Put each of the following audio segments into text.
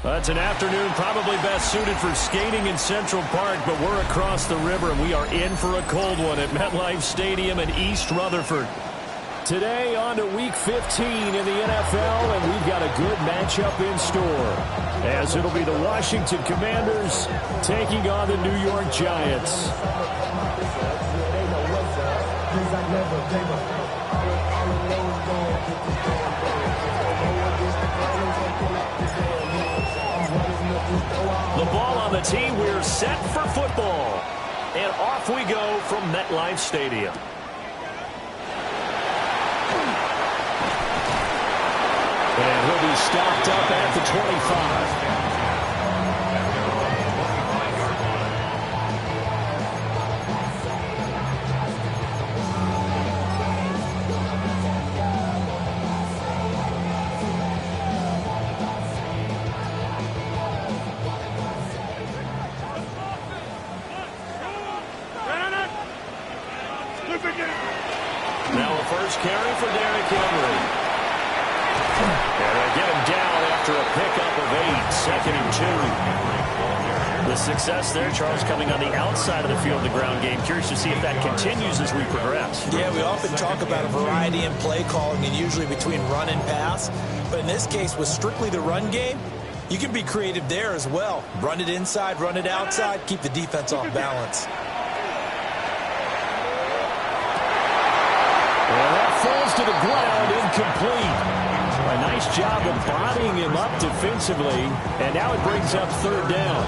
It's an afternoon probably best suited for skating in Central Park, but we're across the river, and we are in for a cold one at MetLife Stadium in East Rutherford. Today on to Week 15 in the NFL, and we've got a good matchup in store, as it'll be the Washington Commanders taking on the New York Giants. The ball on the tee. We're set for football. And off we go from MetLife Stadium. And he'll be stopped up at the 25. Now a first carry for Derrick Henry. And they get him down after a pickup of 8, 2nd and 2. The success there, Charles, coming on the outside of the field, the ground game. Curious to see if that continues as we progress. Yeah, we often talk about a variety in play calling and usually between run and pass. But in this case, with strictly the run game, you can be creative there as well. Run it inside, run it outside, keep the defense off balance. Well, that falls to the ground, incomplete. A nice job of bodying him up defensively, and now it brings up 3rd down.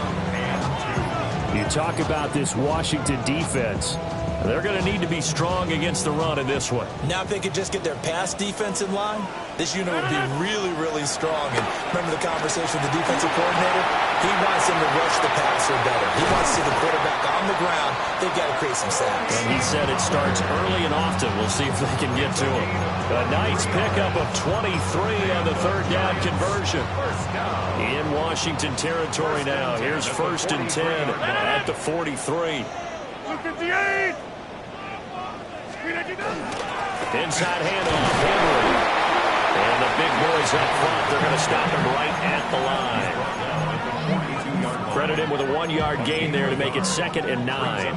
You talk about this Washington defense. They're going to need to be strong against the run in this one. Now if they could just get their pass defense in line, this unit would be really, really strong. And remember the conversation with the defensive coordinator? He wants them to rush the passer better. He wants to see the quarterback on the ground. They've got to create some sacks. And he said it starts early and often. We'll see if they can get to him. A nice pickup of 23 on the 3rd down conversion. In Washington territory now. Here's 1st and 10 at the 43. 58. Inside handoff, Henry. And the big boys up front, they're going to stop him right at the line. Credit him with a 1-yard gain there to make it 2nd and 9.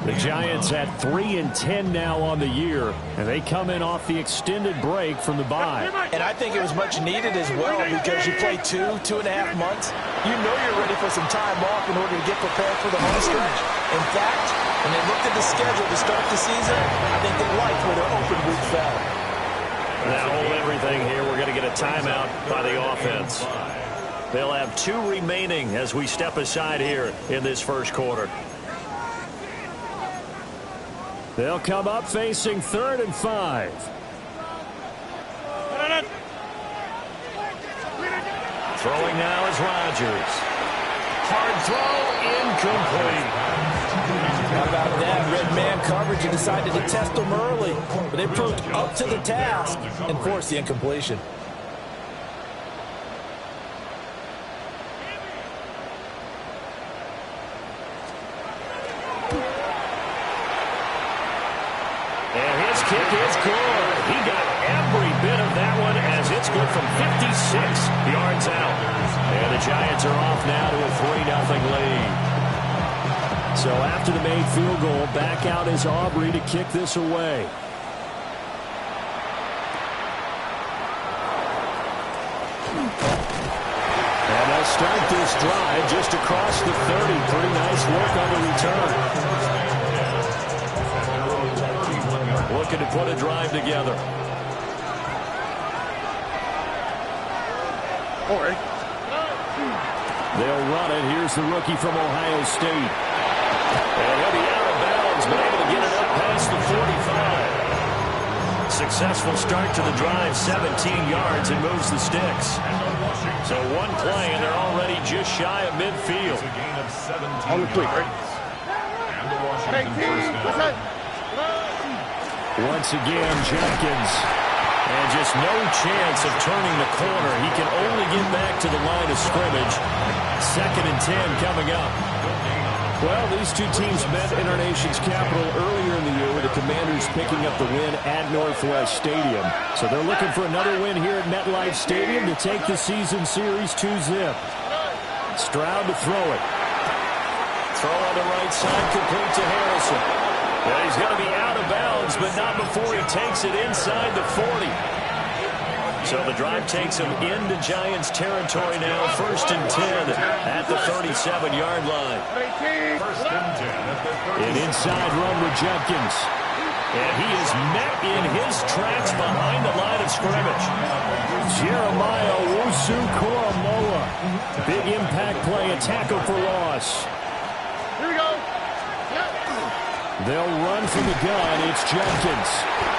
The Giants at 3 and 10 now on the year, and they come in off the extended break from the bye. And I think it was much needed as well because you play 2.5 months. You know you're ready for some time off in order to get prepared for the home stretch. In fact, when they looked at the schedule to start the season, I think they liked where their open week fell. Now hold everything here. We're going to get a timeout by the offense. They'll have 2 remaining as we step aside here in this first quarter. They'll come up facing 3rd and 5. Throwing now is Rodgers. Hard throw, incomplete. How about that? Red man coverage. You decided to test them early, but they proved up to the task and forced the incompletion. And his kick is good. He got every bit of that one as it's good from 56 yards out. And the Giants are off now to a 3-0 lead. So after the made field goal, back out is Aubrey to kick this away. And they'll start this drive just across the 30. Pretty nice work on the return. Looking to put a drive together. They'll run it. Here's the rookie from Ohio State. And he'll be out of bounds, but able to get it up past the 45. Successful start to the drive, 17 yards, and moves the sticks. So one play, and they're already just shy of midfield. On the quick, right? Once again, Jenkins. And just no chance of turning the corner. He can only get back to the line of scrimmage. 2nd and 10 coming up. Well, these two teams met in our nation's capital earlier in the year with the Commanders picking up the win at Northwest Stadium. So they're looking for another win here at MetLife Stadium to take the season series 2-0. Stroud to throw it. Throw on the right side, complete to Harrison. Yeah, he's going to be out of bounds, but not before he takes it inside the 40. So the drive takes him into Giants territory now. 1st and 10 at the 37-yard line. An inside run with Jenkins. And he is met in his tracks behind the line of scrimmage. Jeremiah Owusu-Koramoah. Big impact play, a tackle for loss. Here we go. They'll run from the gun. It's Jenkins.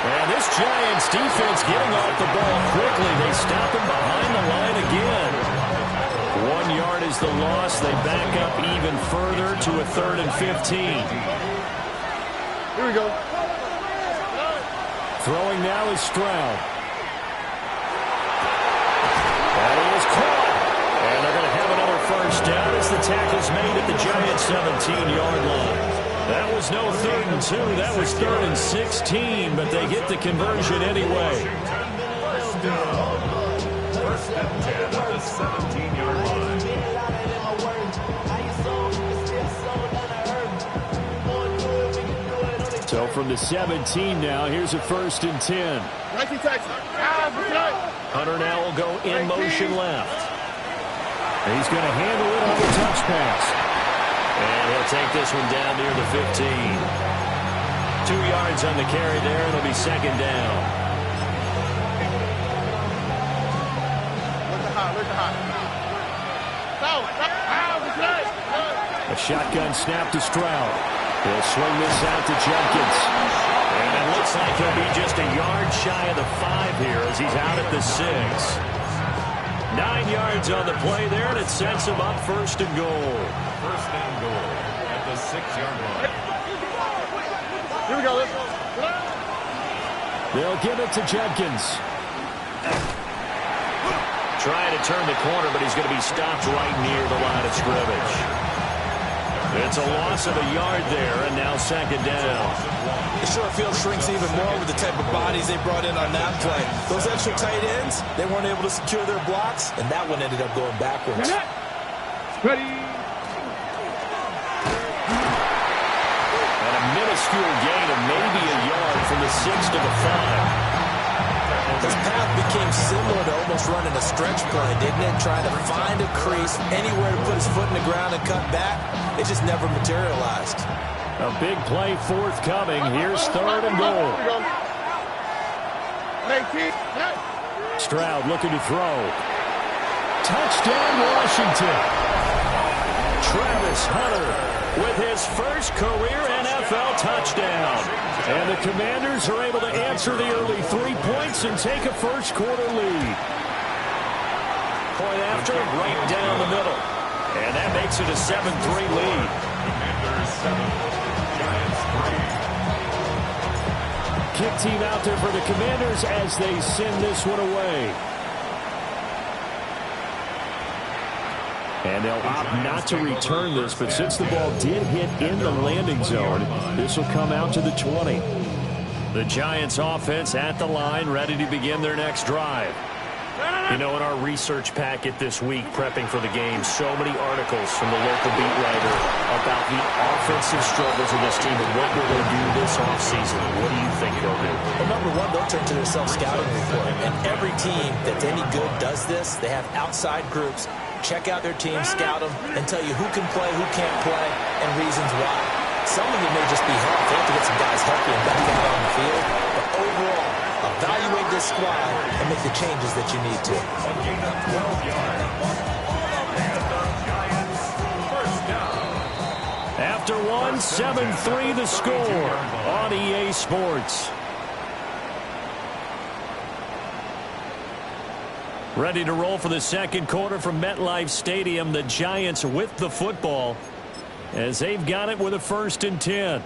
And this Giants defense getting off the ball quickly. They stop him behind the line again. 1 yard is the loss. They back up even further to a 3rd and 15. Here we go. Throwing now is Stroud. That is caught. And they're going to have another 1st down as the tackle's made at the Giants' 17-yard line. That was no 3rd and 2. That was 3rd and 16, but they get the conversion anyway. First and 10 at the 17-yard line. So from the 17 now, here's a 1st and 10. Hunter now will go in motion left. He's going to handle it on the touch pass. And he'll take this one down near the 15. 2 yards on the carry there. It'll be 2nd down. A shotgun snap to Stroud. He'll swing this out to Jenkins. And it looks like he'll be just a yard shy of the 5 here as he's out at the 6. 9 yards on the play there, and it sets him up 1st and goal. 1st and goal at the 6-yard line. Here we go. Let's go. They'll give it to Jenkins. Trying to turn the corner, but he's going to be stopped right near the line of scrimmage. It's a loss of a yard there, and now 2nd down. The short field shrinks even more with the type of bodies they brought in on that play. Those extra tight ends, they weren't able to secure their blocks, and that one ended up going backwards. Ready. And a minuscule gain of maybe a yard from the 6 to the 5. His path became similar to almost running a stretch play, didn't it? Trying to find a crease, anywhere to put his foot in the ground and cut back. It just never materialized. A big play forthcoming. Here's 3rd and goal. Stroud looking to throw. Touchdown, Washington. Travis Hunter with his first career NFL touchdown. And the Commanders are able to answer the early 3 points and take a first-quarter lead. Point after, right down the middle. And that makes it a 7-3 lead. Commanders 7, Giants 3. Kick team out there for the Commanders as they send this one away. And they'll opt not to return this, but since the ball did hit in the landing zone, this will come out to the 20. The Giants offense at the line, ready to begin their next drive. You know, in our research packet this week, prepping for the game, so many articles from the local beat writer about the offensive struggles of this team and what will they do this offseason. What do you think they'll do? Well, number one, they'll turn to their self-scouting report. And every team that's any good does this. They have outside groups. Check out their team, scout them, and tell you who can play, who can't play, and reasons why. Some of it may just be health. They have to get some guys healthy and back out on the field. But overall, evaluate this squad and make the changes that you need to. A gain of 12 yards. And the Giants first down. After one, 7-3 the score on EA Sports. Ready to roll for the 2nd quarter from MetLife Stadium. The Giants with the football as they've got it with a 1st and 10.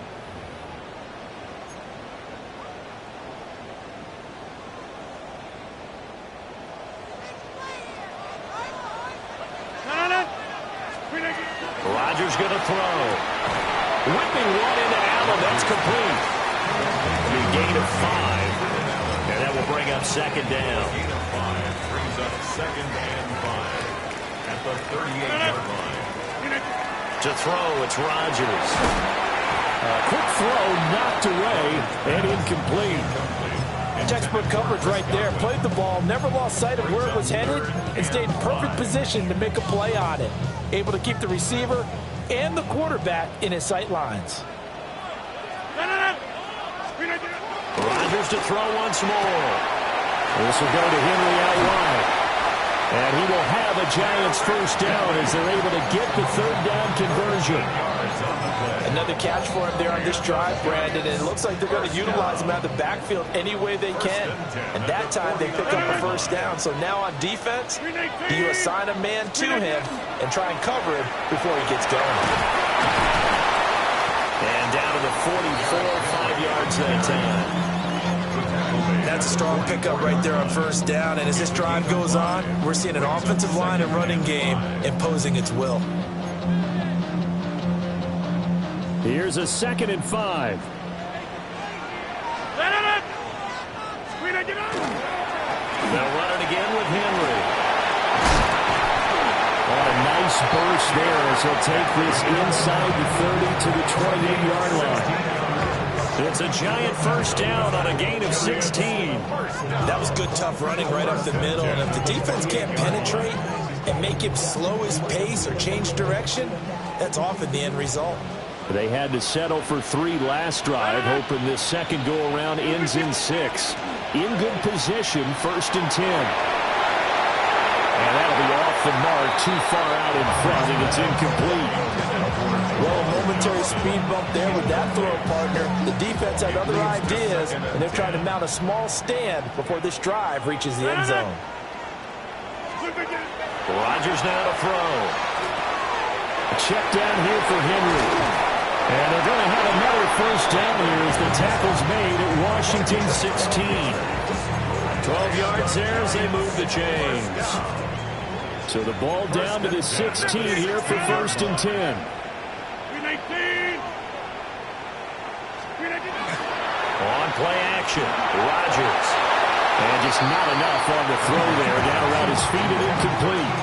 Rodgers going to throw. Whipping one into Allen. That's complete. A gain of 5. And that will bring up 2nd down. Gain of 5 brings up 2nd and 5 at at the 38-yard line. To throw, it's Rodgers. Quick throw, knocked away, and incomplete. Textbook coverage right there. Played the ball, never lost sight of where it was headed, and stayed in perfect position to make a play on it. Able to keep the receiver and the quarterback in his sight lines. Rodgers to throw once more. This will go to Henry out wide. And he will have a Giants first down as they're able to get the third down conversion. Another catch for him there on this drive, Brandon, and it looks like they're going to utilize him out of the backfield any way they can. And that time they pick up a first down. So now on defense, do you assign a man to him and try and cover him before he gets going? And down to the 44, 5 yards that time. That's a strong pickup right there on first down. And as this drive goes on, we're seeing an offensive line and running game imposing its will. Here's a 2nd and 5. They'll run it again with Henry. Oh, a nice burst there as he'll take this inside the 30 to the 28-yard line. It's a Giant first down on a gain of 16. That was good, tough running right up the middle. And if the defense can't penetrate and make him slow his pace or change direction, that's often the end result. They had to settle for 3 last drive, hoping this second go-around ends in 6. In good position, 1st and 10. And that'll be off the mark, too far out in front, and it's incomplete. Well, a momentary speed bump there with that throw, partner. The defense had other ideas, and they're trying to mount a small stand before this drive reaches the end zone. Rodgers now to throw. A check down here for Henry. And they're going to have another first down here as the tackle's made at Washington 16. 12 yards there as they move the chains. So the ball down to the 16 here for 1st and 10. On play action, Rodgers. And just not enough on the throw there. Down around his feet and incomplete.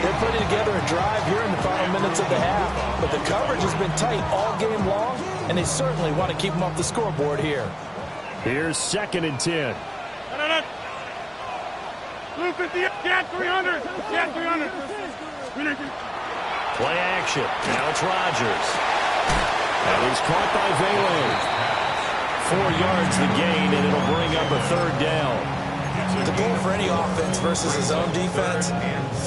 They're putting together a drive here in the final minutes of the half, but the coverage has been tight all game long, and they certainly want to keep them off the scoreboard here. Here's 2nd and 10. Blue 50, get 300, get 300. Play action. Now it's Rodgers. That is caught by Vele. 4 yards the gain, and it'll bring up a 3rd down. The goal for any offense versus his own defense,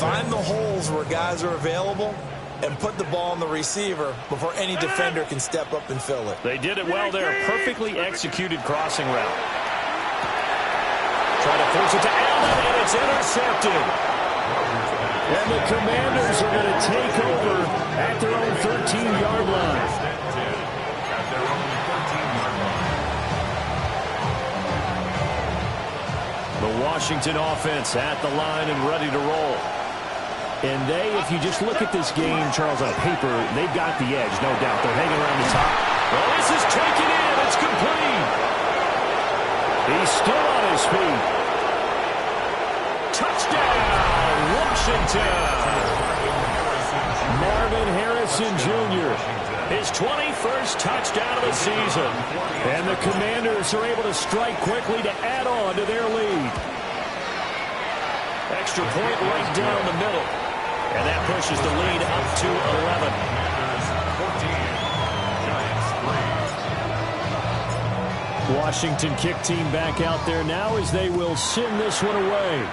find the holes where guys are available and put the ball on the receiver before any defender can step up and fill it. They did it well there. Perfectly executed crossing route. Try to force it to Allen, and it's intercepted. And the Commanders are going to take over at their own 13-yard line. The Washington offense at the line and ready to roll. And they, if you just look at this game, Charles, on paper, they've got the edge, no doubt. They're hanging around the top. Well, this is taken in. It's complete. He's still on his feet. Touchdown, Washington. Marvin Harrison Jr., his 21st touchdown of the season. And the Commanders are able to strike quickly to add on to their lead. Extra point right down the middle. And that pushes the lead up to 11. Washington kick team back out there now as they will send this one away.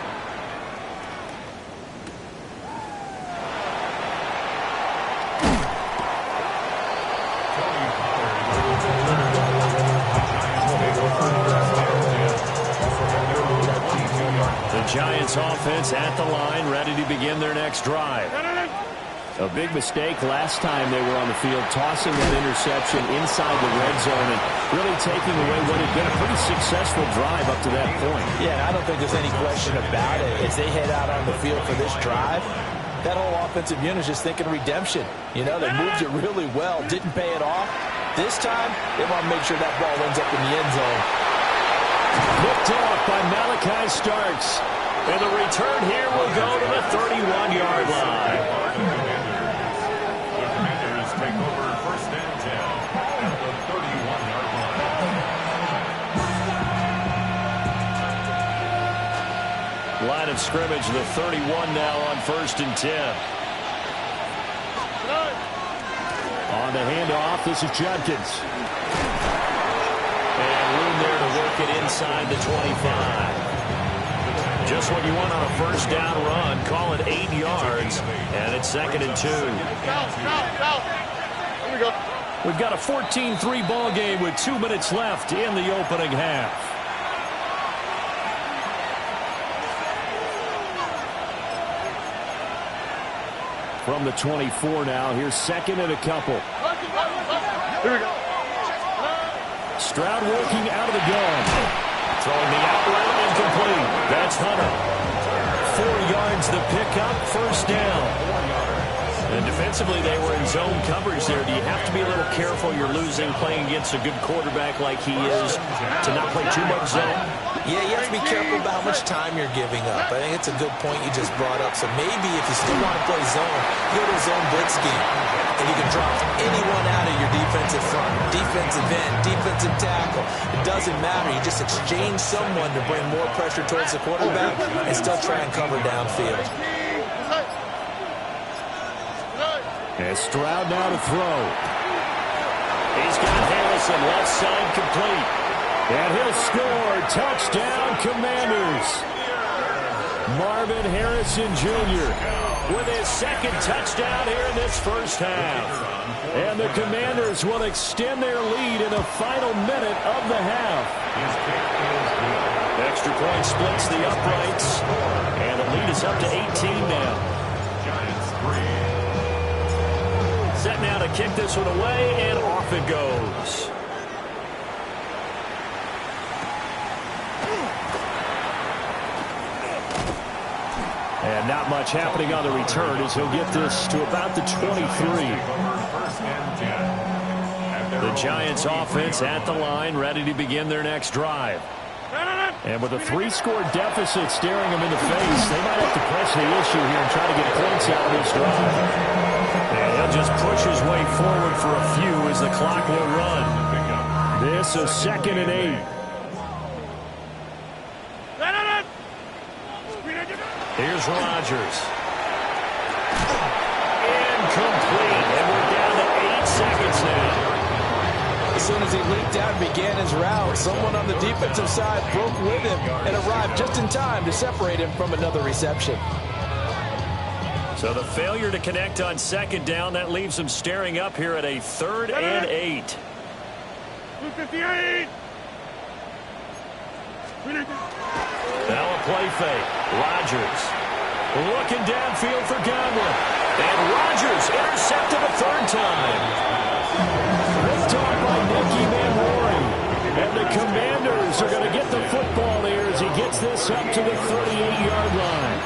Giants offense at the line, ready to begin their next drive. A big mistake last time they were on the field, tossing that interception inside the red zone and really taking away what had been a pretty successful drive up to that point. Yeah, I don't think there's any question about it. As they head out on the field for this drive, that whole offensive unit is just thinking redemption. You know, they moved it really well, didn't pay it off. This time, they want to make sure that ball ends up in the end zone. Picked off by Malachi Starks. And the return here will go to the 31-yard line. The Commanders take over first and 10 at the 31-yard line. Line of scrimmage, the 31 now on first and 10. On the handoff, this is Judkins. And room there to work it inside the 25. Just what you want on a first down run. Call it 8 yards. And it's 2nd and 2. Here we go. We've got a 14-3 ball game with 2 minutes left in the opening half. From the 24 now, here's 2nd and a couple. Here we go. Stroud working out of the gun. Throwing the out route incomplete. That's Hunter. 4 yards the pickup, first down. And defensively, they were in zone coverage there. Do you have to be a little careful? You're losing playing against a good quarterback like he is to not play too much zone? Yeah, you have to be careful about how much time you're giving up. I think it's a good point you just brought up. So maybe if you still want to play zone, go to a zone blitz scheme. And you can drop anyone out of your defensive front, defensive end, defensive tackle. It doesn't matter. You just exchange someone to bring more pressure towards the quarterback and still try and cover downfield. And Stroud now to throw. He's got Harrison left side complete. And he'll score. Touchdown, Commanders. Marvin Harrison Jr. with his 2nd touchdown here in this first half. And the Commanders will extend their lead in the final minute of the half. Extra point splits the uprights. And the lead is up to 18 now. Giants 3. Set now to kick this one away, and off it goes. And not much happening on the return as he'll get this to about the 23. The Giants offense at the line, ready to begin their next drive. And with a 3-score deficit staring them in the face, they might have to press the issue here and try to get points out of this drive. And he'll just push his way forward for a few as the clock will run. This is 2nd and 8. Here's Rodgers. Incomplete. And we're down to 8 seconds now. As soon as he leaped out and began his route, someone on the defensive side broke with him and arrived just in time to separate him from another reception. So the failure to connect on 2nd down, that leaves him staring up here at a 3rd and 8. 258. Now a play fake. Rodgers looking downfield for Godwin. And Rodgers intercepted a 3rd time. Picked off by Nicky Manroy. And the Commanders are going to get the football here as he gets this up to the 38-yard line.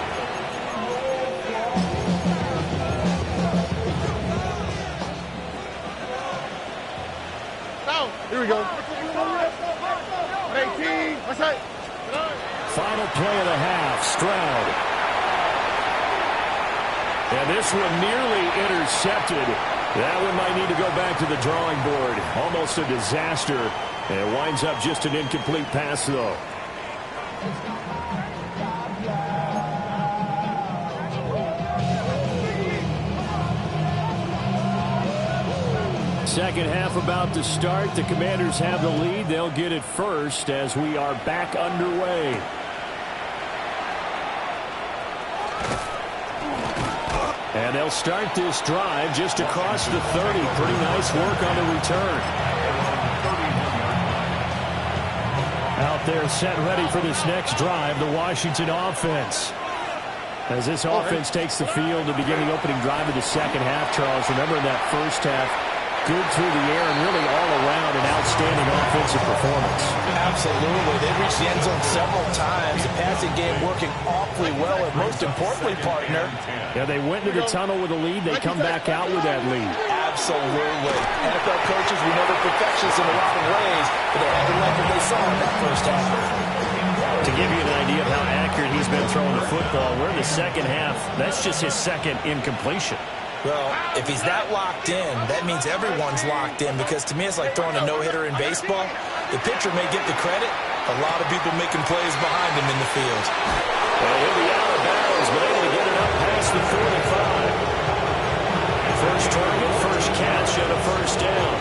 Here we go. 18. What's that? Final play of the half. Stroud. And this one nearly intercepted. That one might need to go back to the drawing board. Almost a disaster. And it winds up just an incomplete pass, though. Second half about to start. The Commanders have the lead. They'll get it first as we are back underway. And they'll start this drive just across the 30. Pretty nice work on the return. Out there set ready for this next drive, the Washington offense. As this offense takes the field to begin the opening drive of the second half, Charles, remember in that first half, good through the air and really all around an outstanding offensive performance. Absolutely. They reached the end zone several times. The passing game working awfully well, and most importantly, partner. Yeah, they went into the tunnel with a lead. They come back out with that lead. Absolutely. NFL coaches, we know they're perfectionists in a lot of ways, but they had to like what they saw in that first half. To give you an idea of how accurate record he's been throwing the football. We're in the second half. That's just his second incompletion. Well, if he's that locked in, that means everyone's locked in, because to me it's like throwing a no-hitter in baseball. The pitcher may get the credit, a lot of people making plays behind him in the field. Well, he'll be out of bounds, but able to get it up past the 45. First target, first catch, and a first down.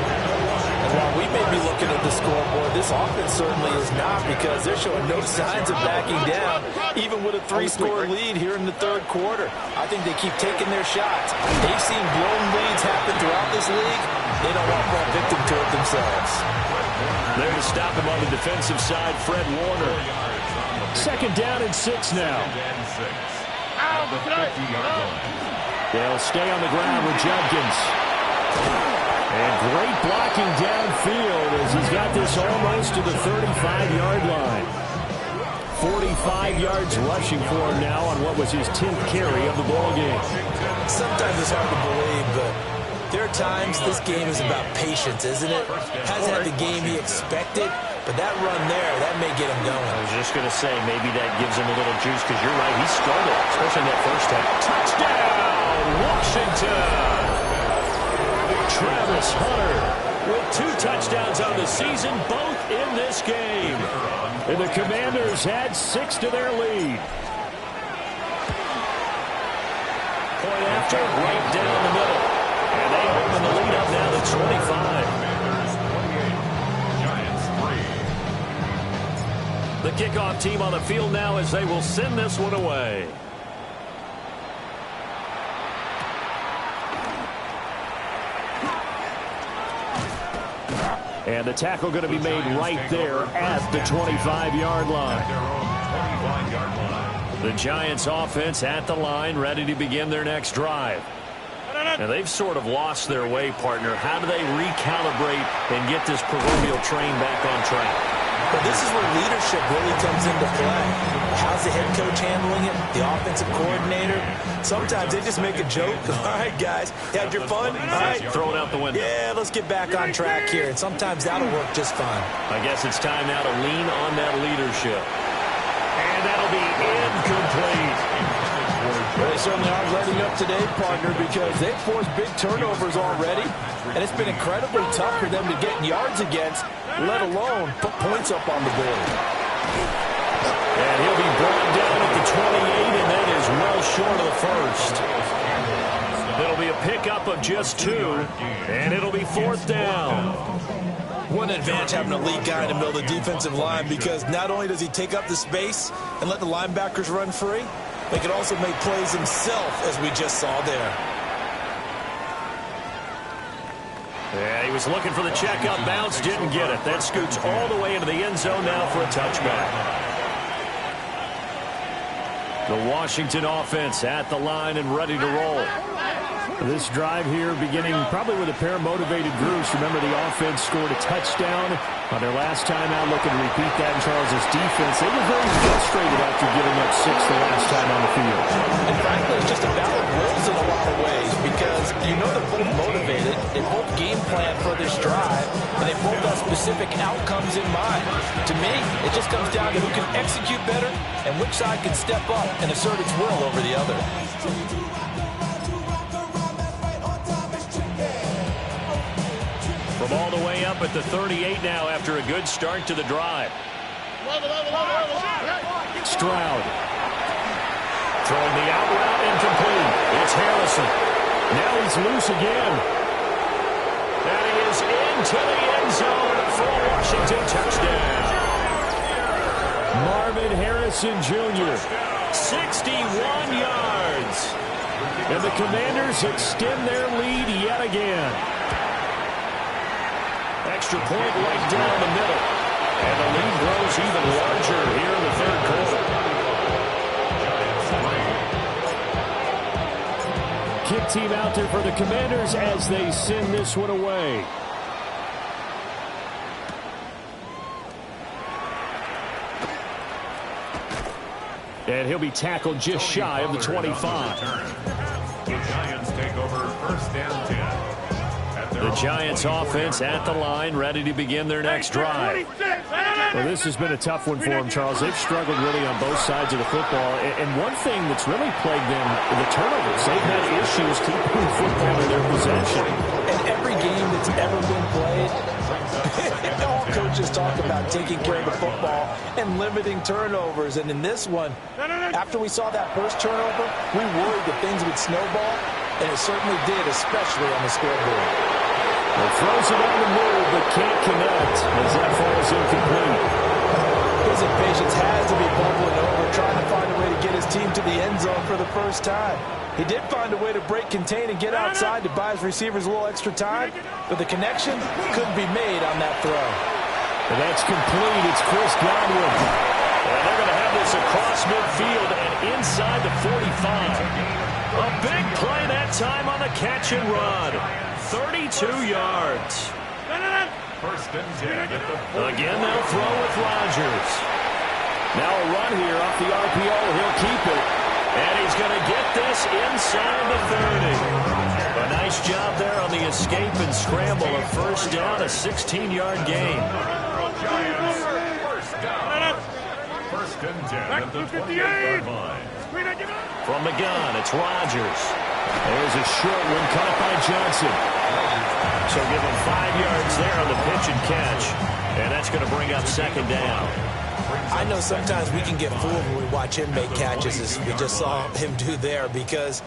And while we may be looking at the scoreboard, this offense certainly is not, because they're showing no signs of backing down, even with a 3-score lead here in the third quarter. I think they keep taking their shots. They've seen blown leads happen throughout this league. They don't want to fall victim to it themselves. There to stop him on the defensive side, Fred Warner. Second down and 6 now. They'll stay on the ground with Judkins. And great blocking downfield as he's got this almost to the 35-yard line. 45 yards rushing for him now on what was his 10th carry of the ball game. Sometimes it's hard to believe, but there are times this game is about patience, isn't it? Hasn't had the game he expected, but that run there, that may get him going. I was just going to say, maybe that gives him a little juice, because you're right, he struggled, especially in that first half. Touchdown, Washington! Travis Hunter with 2 touchdowns on the season, both in this game. And the Commanders add 6 to their lead. Point after, right down the middle. And they open the lead up now to 25. The kickoff team on the field now as they will send this one away. And the tackle going to be made right there at the 25-yard line. The Giants offense at the line, ready to begin their next drive. And they've sort of lost their way, partner. How do they recalibrate and get this proverbial train back on track? But this is where leadership really comes into play. How's the head coach handling it? The offensive coordinator? Sometimes they just make a joke. All right, guys, had your fun? All right. Throw it out the window. Yeah, let's get back on track here. And sometimes that'll work just fine. I guess it's time now to lean on that leadership. And that'll be incomplete. Well, they certainly are letting up today, partner, because they've forced big turnovers already, and it's been incredibly tough for them to get yards against, let alone put points up on the board. And he'll be brought down at the 28, and that is well short of the first. It'll be a pickup of just 2, and it'll be 4th down. One advantage having a lead guy in the middle of the defensive line, because not only does he take up the space and let the linebackers run free, they can also make plays himself, as we just saw there. Yeah, he was looking for the check-up bounce, didn't get it. That scoots all the way into the end zone now for a touchback. The Washington offense at the line and ready to roll. This drive here beginning probably with a pair of motivated groups. Remember, the offense scored a touchdown on their last time out, looking to repeat that in Charles's defense. They were very frustrated after giving up 6 the last time on the field. And frankly, it's just a battle of wills in a lot of ways, because you know they're both motivated, they both game plan for this drive, and they both have specific outcomes in mind. To me, it just comes down to who can execute better and which side can step up and assert its will over the other. From all the way up at the 38 now after a good start to the drive. Stroud. Throwing the out route incomplete. It's Harrison. Now he's loose again. And he is into the end zone for a Washington touchdown. Marvin Harrison Jr. 61 yards. And the Commanders extend their lead yet again. Extra point right down the middle. And the lead grows even larger here in the third quarter. Kick team out there for the Commanders as they send this one away. And he'll be tackled just shy of the 25. The Giants take over 1st and 10. The Giants offense at the line, ready to begin their next drive. Well, this has been a tough one for them, Charles. They've struggled really on both sides of the football. And one thing that's really plagued them, the turnovers. They've had issues keeping the football in their possession. In every game that's ever been played, all coaches talk about taking care of the football and limiting turnovers. And in this one, after we saw that first turnover, we worried that things would snowball, and it certainly did, especially on the scoreboard. Well, throws it on the move, but can't connect as that falls incomplete. His impatience has to be bubbling over, trying to find a way to get his team to the end zone for the first time. He did find a way to break contain and get outside to buy his receivers a little extra time, but the connection couldn't be made on that throw. And that's complete. It's Chris Godwin. And they're going to have this across midfield and inside the 45. A big play that time on the catch and run. 32 yards. First and 10 at the 40. Again, they'll throw with Rodgers. Now a run here off the RPO. He'll keep it. And he's going to get this inside the 30. A nice job there on the escape and scramble. A first down, a 16-yard gain. Giants, first down. First and 10 at the 28-yard line. From the gun, it's Rodgers. There's a short one caught by Johnson. So give him 5 yards there on the pitch and catch. And that's going to bring up second down. I know sometimes we can get fooled when we watch him make catches, as we just saw him do there, because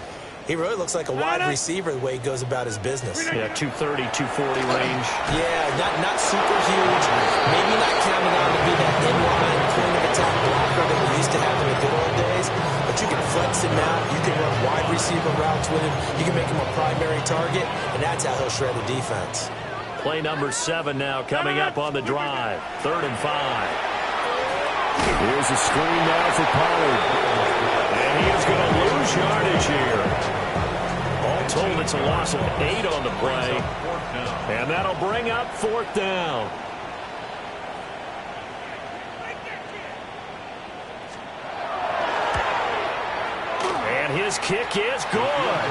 he really looks like a wide receiver the way he goes about his business. Yeah, 230, 240 range. Yeah, not super huge. Maybe not counting on to be that inline point of attack blocker that we used to have in the good old days. But you can flex him out. You can run wide receiver routes with him. You can make him a primary target, and that's how he'll shred a defense. Play number 7 now coming up on the drive. 3rd and 5. Here's a screen now for Pollard. And he is going to lose yardage here. All told, it's a loss of 8 on the play. And that'll bring up 4th down. And his kick is good.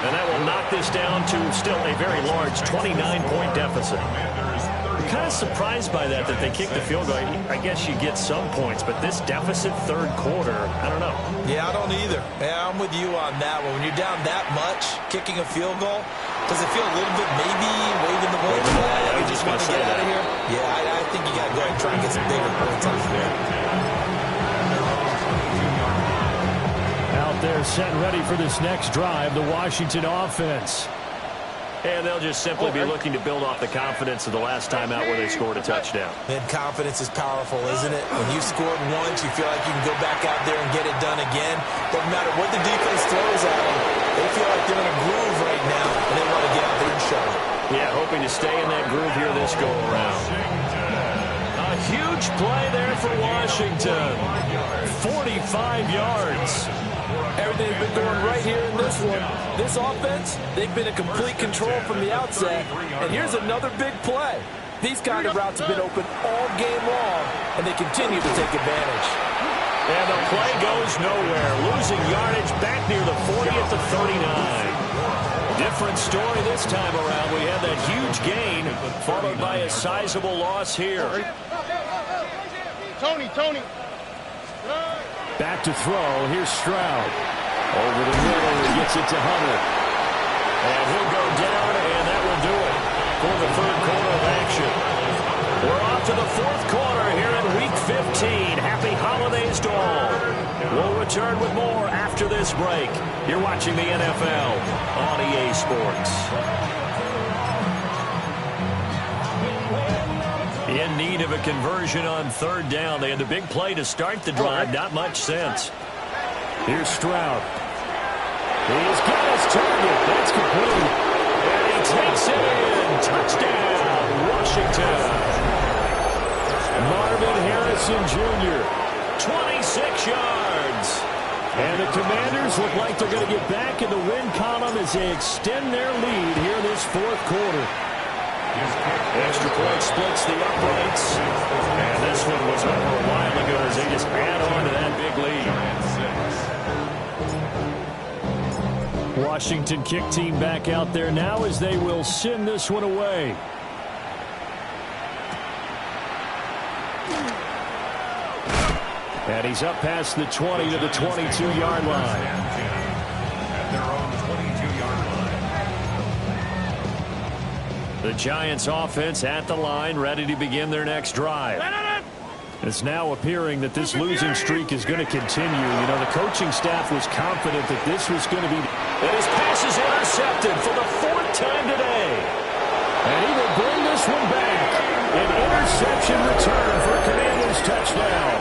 And that will knock this down to still a very large 29-point deficit. I'm kind of surprised by that they kicked the field goal. I guess you get some points, but this deficit 3rd quarter, I don't know. Yeah, I don't either. Yeah, I'm with you on that one. When you're down that much, kicking a field goal, does it feel a little bit maybe waving the white flag? I was just want to get out of here? Yeah, I think you got to go ahead and try and get some bigger points on here. Out there set ready for this next drive, the Washington offense. And they'll just simply be looking to build off the confidence of the last time out where they scored a touchdown. And confidence is powerful, isn't it? When you scored once, you feel like you can go back out there and get it done again. Doesn't matter what the defense throws at them. They feel like they're in a groove right now, and they want to get out there and show it. Yeah, hoping to stay in that groove here this go-around. A huge play there for Washington. 45 yards. Everything's been going right here in this one. This offense, they've been in complete control from the outset. And here's another big play. These kind of routes have been open all game long, and they continue to take advantage. And the play goes nowhere. Losing yardage back near the 40 at the 39. Different story this time around. We had that huge gain, followed by a sizable loss here. Tony. Back to throw. Here's Stroud. Over the middle. He gets it to Hunter. And he'll go down, and that will do it for the 3rd quarter of action. We're off to the 4th quarter here in Week 15. Happy holidays to all. We'll return with more after this break. You're watching the NFL on EA Sports. In need of a conversion on 3rd down. They had the big play to start the drive. Not much sense. Here's Stroud. He's got his target. That's complete. And he takes it in. Touchdown, Washington. Marvin Harrison Jr., 26 yards. And the Commanders look like they're going to get back in the win column as they extend their lead here this 4th quarter. Extra point splits the uprights. And this one was over a while ago as they just add on to that big lead. Washington kick team back out there now as they will send this one away. And he's up past the 20 to the 22-yard line. At their own 22-yard line. The Giants offense at the line, ready to begin their next drive. It's now appearing that this losing streak is going to continue. You know, the coaching staff was confident that this was going to be. And his pass is intercepted for the 4th time today. And he will bring this one back. An interception return for a Commanders touchdown.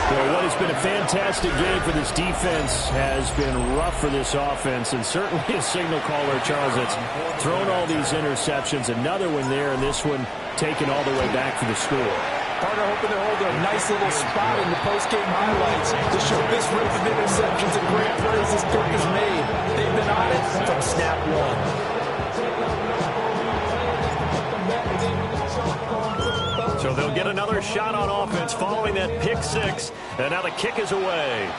Well, what has been a fantastic game for this defense has been rough for this offense, and certainly a signal caller, Charles, that's thrown all these interceptions. Another one there, and this one taken all the way back for the score. Partner hoping to hold a nice little spot in the post-game highlights to show this rate of interceptions and great plays this Kirk has made. They've been on it from snap one. So they'll get another shot on offense following that pick six, and now the kick is away.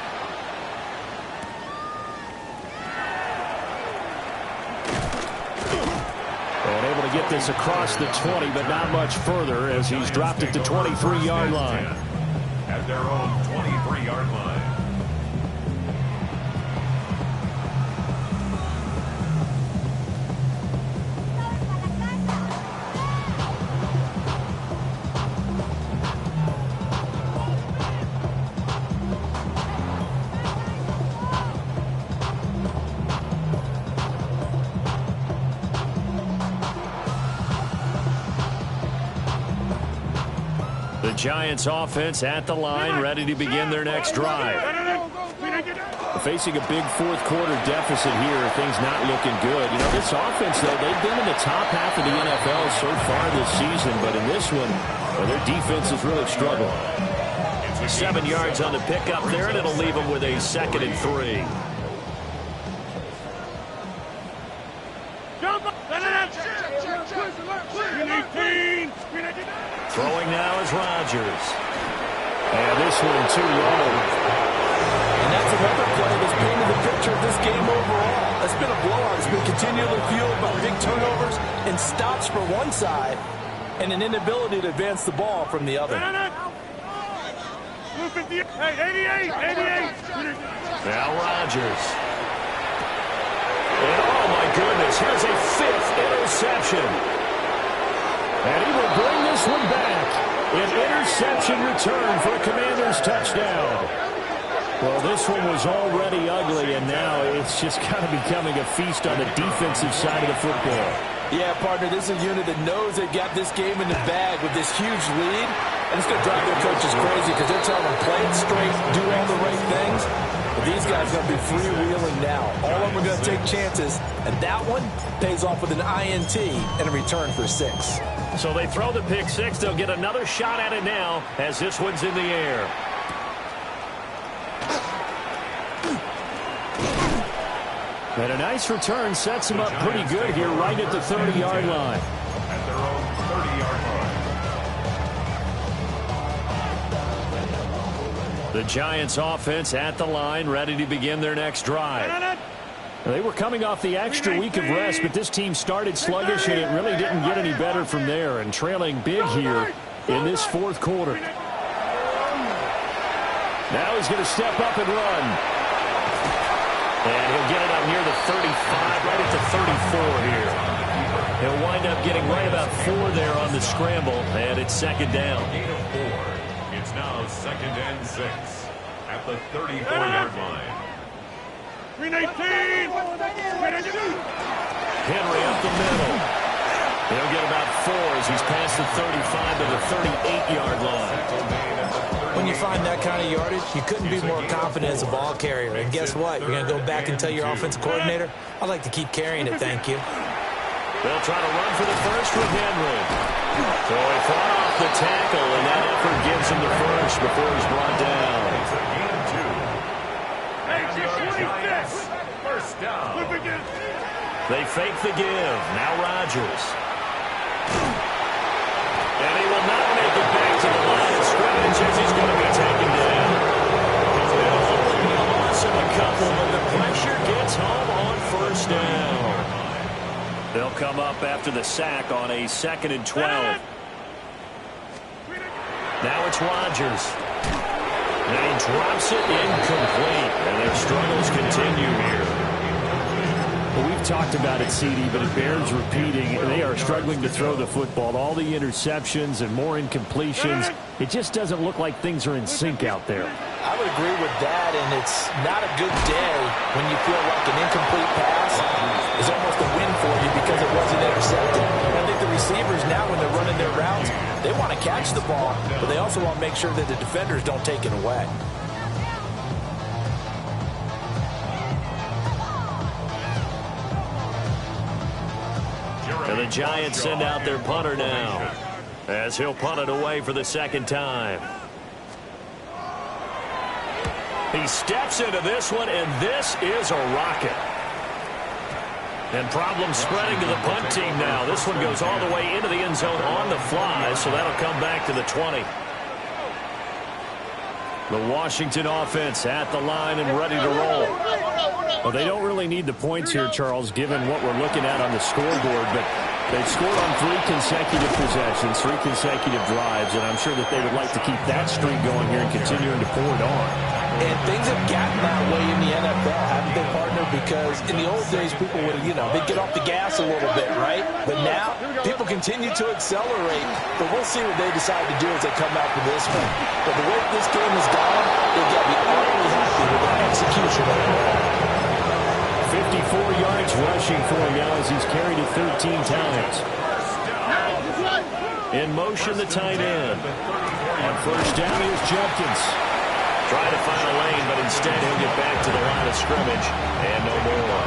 And able to get this across the 20, but not much further as he's dropped it to 23-yard line. At their own 23-yard line. Giants offense at the line, ready to begin their next drive. Facing a big fourth quarter deficit here, things not looking good. You know, this offense, though, they've been in the top half of the NFL so far this season, but in this one, well, their defense has really struggled. 7 yards on the pickup there, and it'll leave them with a 2nd and 3. Throwing now is Rodgers. And this one too low. And that's another play that's painted the picture of this game overall. It's been a blowout. It's been continually fueled by big turnovers and stops for one side and an inability to advance the ball from the other. Hey, 88. Now Rodgers. And oh my goodness, here's a 5th interception. And he will bring this one back. An interception return for a Commanders touchdown. Well, this one was already ugly, and now it's just kind of becoming a feast on the defensive side of the football. Yeah, partner, this is a unit that knows they got this game in the bag with this huge lead. And it's going to drive their coaches crazy because they're telling them play it straight, do all the right things. But these guys are going to be freewheeling now. All of them are going to take chances, and that one pays off with an INT and a return for 6. So they throw the pick six. They'll get another shot at it now as this one's in the air. And a nice return sets him up pretty good here right at the 30-yard line. At their own 30-yard line. The Giants offense at the line, ready to begin their next drive. They were coming off the extra week of rest, but this team started sluggish, and it really didn't get any better from there, and trailing big here in this fourth quarter. Now he's going to step up and run. And he'll get it up near the 35, right at the 34 here. He'll wind up getting right about 4 there on the scramble, and it's 2nd down. Gain of 4. It's now 2nd and 6 at the 34-yard line. Henry up the middle. He'll get about 4 as he's past the 35 to the 38-yard line. When you find that kind of yardage, you couldn't be more confident as a ball carrier. And guess what? You're going to go back and tell your offensive coordinator, I'd like to keep carrying it, thank you. They'll try to run for the first with Henry. So he fought off the tackle, and that effort gives him the first before he's brought down. First down. They fake the give. Now Rodgers. And he will not make it back to the line of scrimmage as he's going to be taken down. Only a loss of a couple, but the pressure gets home on first down. They'll come up after the sack on a 2nd and 12. Now it's Rodgers. And Drops it incomplete. And their struggles continue here. Well, we've talked about it, CD, but it bears repeating. They are struggling to throw the football. All the interceptions and more incompletions. It just doesn't look like things are in sync out there. I would agree with that, and it's not a good day when you feel like an incomplete pass is almost a win for you because it wasn't intercepted. I think the receivers now, when they're running their routes, they want to catch the ball, but they also want to make sure that the defenders don't take it away. And the Giants send out their punter now, as he'll punt it away for the second time. He steps into this one, and this is a rocket. And problems spreading to the punt team now. This one goes all the way into the end zone on the fly, so that'll come back to the 20. The Washington offense at the line and ready to roll. Well, they don't really need the points here, Charles, given what we're looking at on the scoreboard, but they've scored on 3 consecutive possessions, 3 consecutive drives, and I'm sure that they would like to keep that streak going here and continuing to pour it on. And things have gotten that way in the NFL, haven't they, partner? Because in the old days, people would, they'd get off the gas a little bit, right? But now, people continue to accelerate. But we'll see what they decide to do as they come after this one. But the way this game has gone, they've got to be utterly happy with their execution overall. 54 yards rushing for him now as he's carried it 13 times. In motion, the tight end. On first down, here's Judkins. Trying to find a lane, but instead he'll get back to the line of scrimmage. And no more.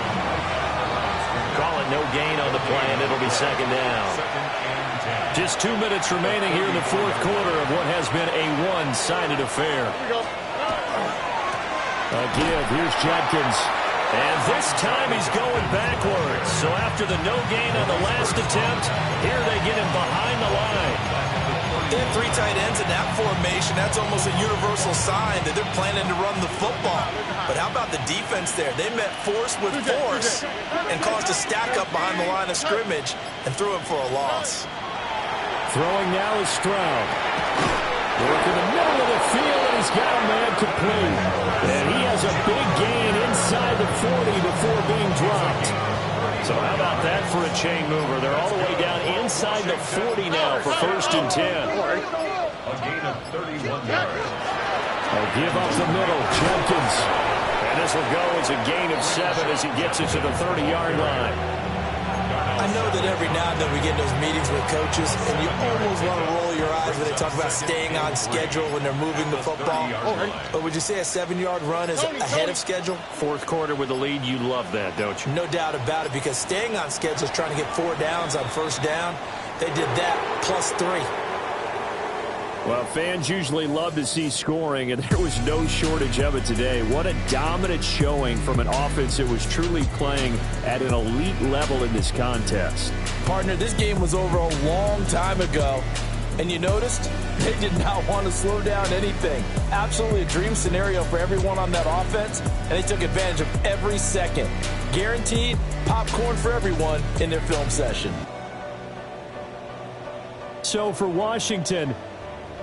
Call it no gain on the play, and it'll be second down. Just 2 minutes remaining here in the fourth quarter of what has been a one-sided affair. A give. Here's Judkins. And this time he's going backwards. So after the no gain on the last attempt, here they get him behind the line. They have 3 tight ends in that formation. That's almost a universal sign that they're planning to run the football. But how about the defense there? They met force with force and caused a stack up behind the line of scrimmage and threw him for a loss. Throwing now is Stroud. Work in the middle of the field, and he's got a man complete. And he has a big gain inside the 40 before being dropped. So how about that for a chain mover? They're all the way down inside the 40 now for first and 10. A gain of 31 yards. They'll give up the middle, Jenkins. And this will go as a gain of 7 as he gets it to the 30-yard line. I know that every now and then we get those meetings with coaches, and you almost want to roll your eyes when they talk about staying on schedule when they're moving the football. But would you say a 7-yard run is ahead of schedule? Fourth quarter with the lead, you love that, don't you? No doubt about it, because staying on schedule is trying to get 4 downs on first down. They did that plus 3. Well, fans usually love to see scoring, and there was no shortage of it today. What a dominant showing from an offense that was truly playing at an elite level in this contest. Partner, this game was over a long time ago, and you noticed they did not want to slow down anything. Absolutely a dream scenario for everyone on that offense, and they took advantage of every second. Guaranteed popcorn for everyone in their film session. So for Washington,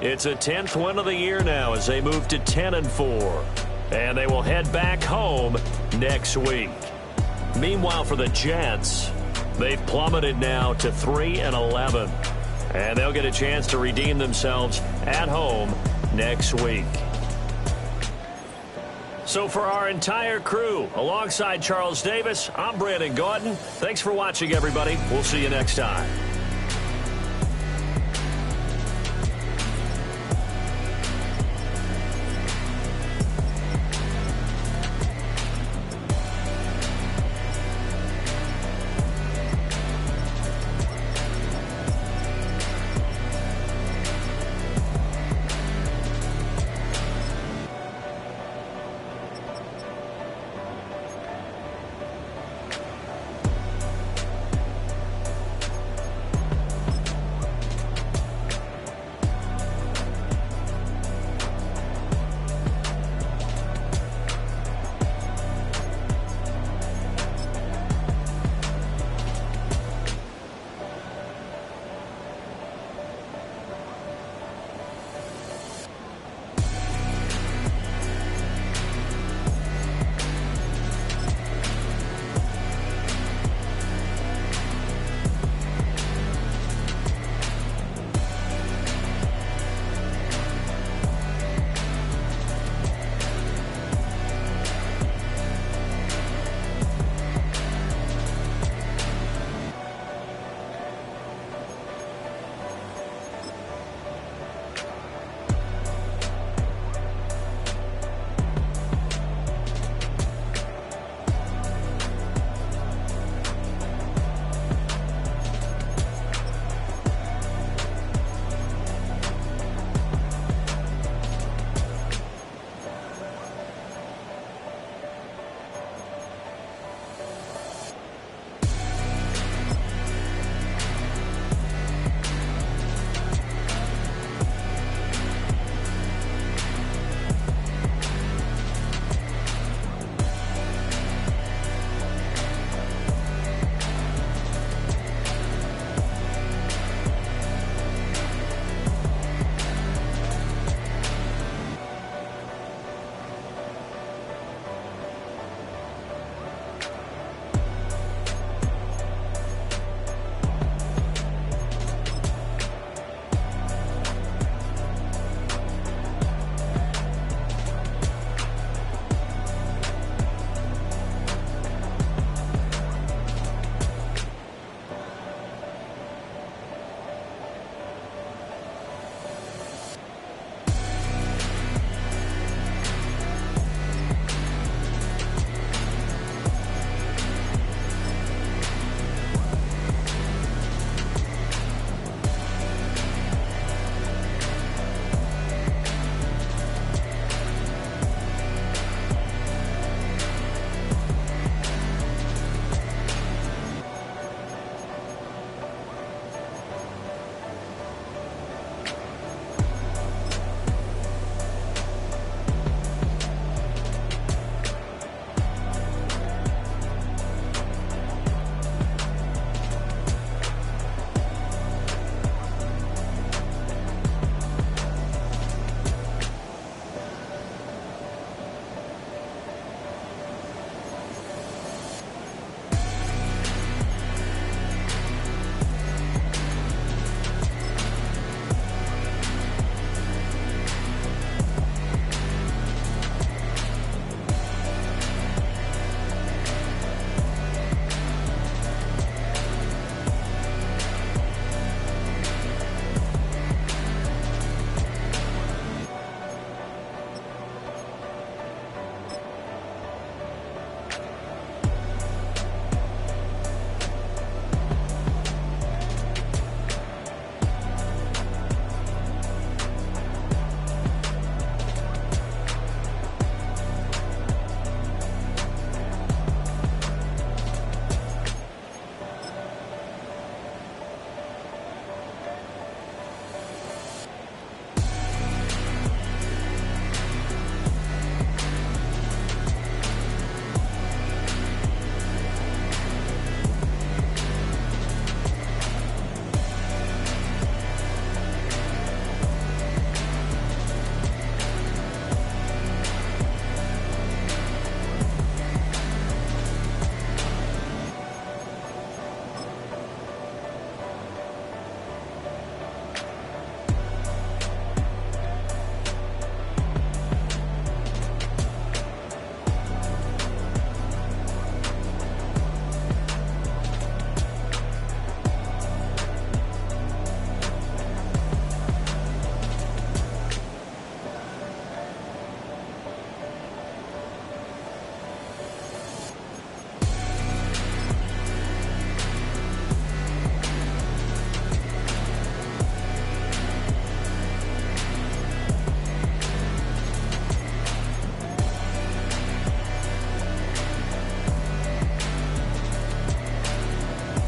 it's a 10th win of the year now as they move to 10-4. And they will head back home next week. Meanwhile, for the Jets, they've plummeted now to 3-11. And they'll get a chance to redeem themselves at home next week. So for our entire crew, alongside Charles Davis, I'm Brandon Gautin. Thanks for watching, everybody. We'll see you next time.